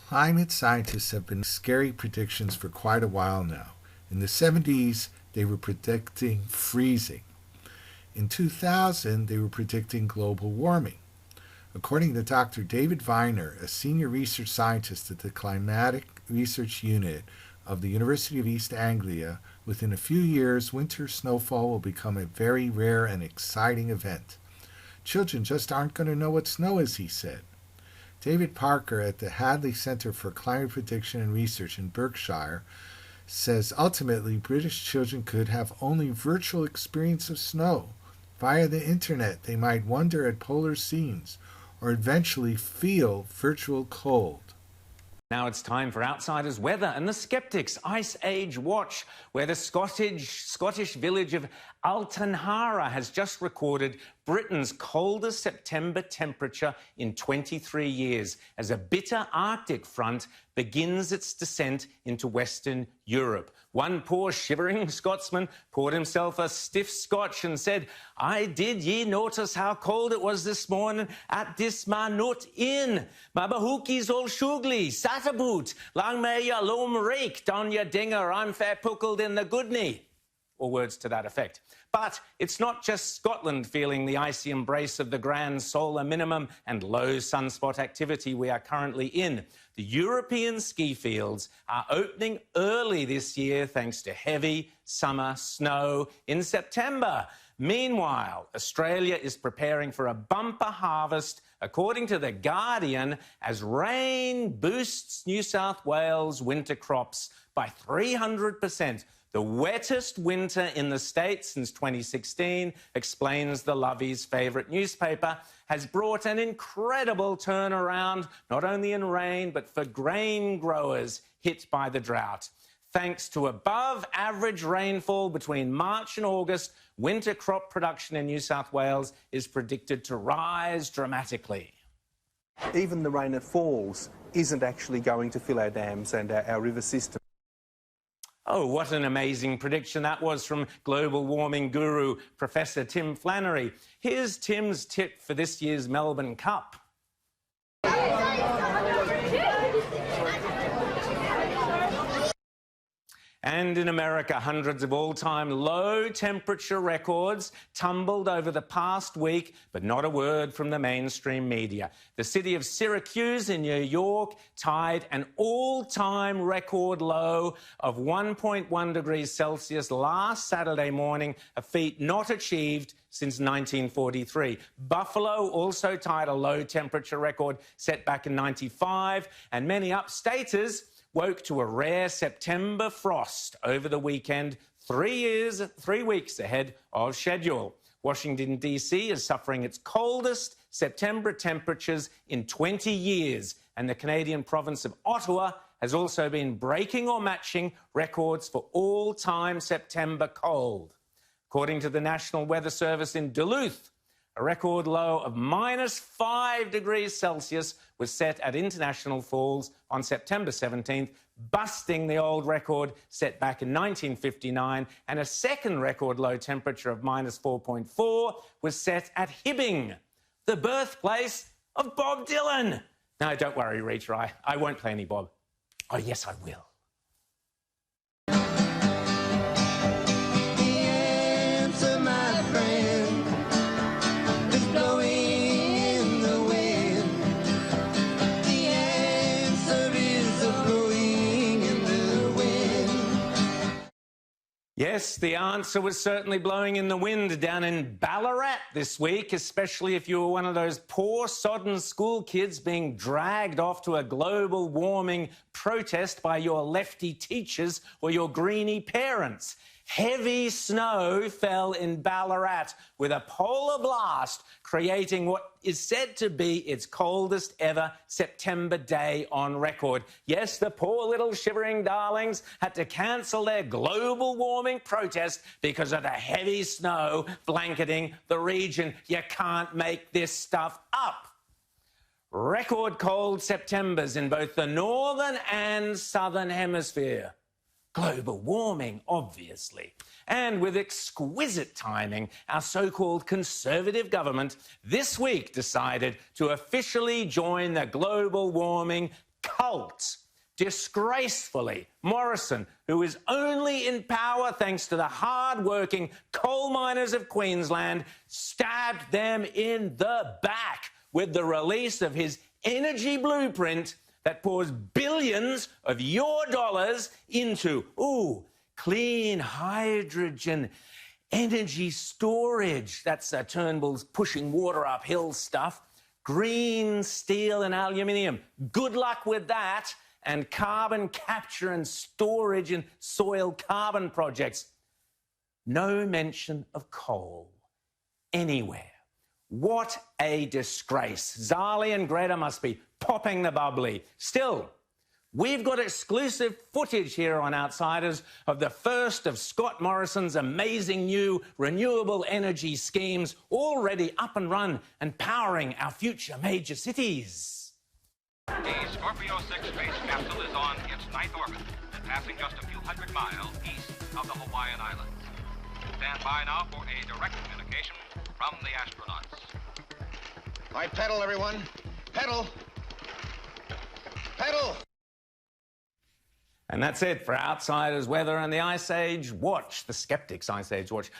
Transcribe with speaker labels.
Speaker 1: Climate scientists have been scary predictions for quite a while now. In the 70s, they were predicting freezing. In 2000, they were predicting global warming. According to Dr. David Viner, a senior research scientist at the Climatic Research Unit of the University of East Anglia, within a few years, winter snowfall will become a very rare and exciting event. Children just aren't going to know what snow is, he said. David Parker at the Hadley Center for Climate Prediction and Research in Berkshire says ultimately British children could have only virtual experience of snow. Via the internet, they might wonder at polar scenes or eventually feel virtual cold.
Speaker 2: Now it's time for Outsiders Weather and the Skeptics Ice Age Watch, where the Scottish village of Altanhara has just recorded Britain's coldest September temperature in 23 years as a bitter Arctic front begins its descent into Western Europe. One poor shivering Scotsman poured himself a stiff scotch and said, "I did ye notice how cold it was this morning at this Manut Inn? My bahookies all shugly, sat aboot, lang may ya loam rake down your dinger, I'm fair puckled in the goodney." Or words to that effect. But it's not just Scotland feeling the icy embrace of the grand solar minimum and low sunspot activity we are currently in. The European ski fields are opening early this year thanks to heavy summer snow in September. Meanwhile, Australia is preparing for a bumper harvest, according to The Guardian, as rain boosts New South Wales winter crops by 300%. The wettest winter in the state since 2016, explains the Lovey's favourite newspaper, has brought an incredible turnaround, not only in rain, but for grain growers hit by the drought. Thanks to above-average rainfall between March and August, winter crop production in New South Wales is predicted to rise dramatically.
Speaker 3: Even the rain that falls isn't actually going to fill our dams and our river system.
Speaker 2: Oh, what an amazing prediction that was from global warming guru Professor Tim Flannery. Here's Tim's tip for this year's Melbourne Cup. And in America, hundreds of all-time low-temperature records tumbled over the past week, but not a word from the mainstream media. The city of Syracuse in New York tied an all-time record low of 1.1 degrees Celsius last Saturday morning, a feat not achieved since 1943. Buffalo also tied a low-temperature record set back in '95, and many upstaters woke to a rare September frost over the weekend, 3 weeks ahead of schedule. Washington, D.C. is suffering its coldest September temperatures in 20 years, and the Canadian province of Ottawa has also been breaking or matching records for all-time September cold. According to the National Weather Service in Duluth, a record low of -5 degrees Celsius was set at International Falls on September 17th, busting the old record set back in 1959, and a second record low temperature of -4.4 was set at Hibbing, the birthplace of Bob Dylan. No, don't worry, Rita, I won't play any Bob. Oh, yes, I will. Yes, the answer was certainly blowing in the wind down in Ballarat this week, especially if you were one of those poor, sodden school kids being dragged off to a global warming protest by your lefty teachers or your greenie parents. Heavy snow fell in Ballarat with a polar blast, creating what is said to be its coldest ever September day on record. Yes, the poor little shivering darlings had to cancel their global warming protest because of the heavy snow blanketing the region. You can't make this stuff up. Record cold Septembers in both the northern and southern hemisphere. Global warming, obviously. And with exquisite timing, our so-called Conservative government this week decided to officially join the global warming cult. Disgracefully, Morrison, who is only in power thanks to the hard-working coal miners of Queensland, stabbed them in the back with the release of his energy blueprint that pours billions of your dollars into, clean hydrogen energy storage. That's Turnbull's pushing water uphill stuff. Green steel and aluminium. Good luck with that. And carbon capture and storage in soil carbon projects. No mention of coal anywhere. What a disgrace. Zali and Greta must be popping the bubbly. Still, we've got exclusive footage here on Outsiders of the first of Scott Morrison's amazing new renewable energy schemes already up and run and powering our future major cities.
Speaker 4: The Scorpio 6 space capsule is on its 9th orbit and passing just a few hundred miles east of the Hawaiian Islands. Stand by now for a direct communication from the astronauts.
Speaker 5: All right, pedal, everyone. Pedal. Pedal.
Speaker 2: And that's it for Outsiders Weather and the Ice Age Watch, the Skeptics Ice Age Watch.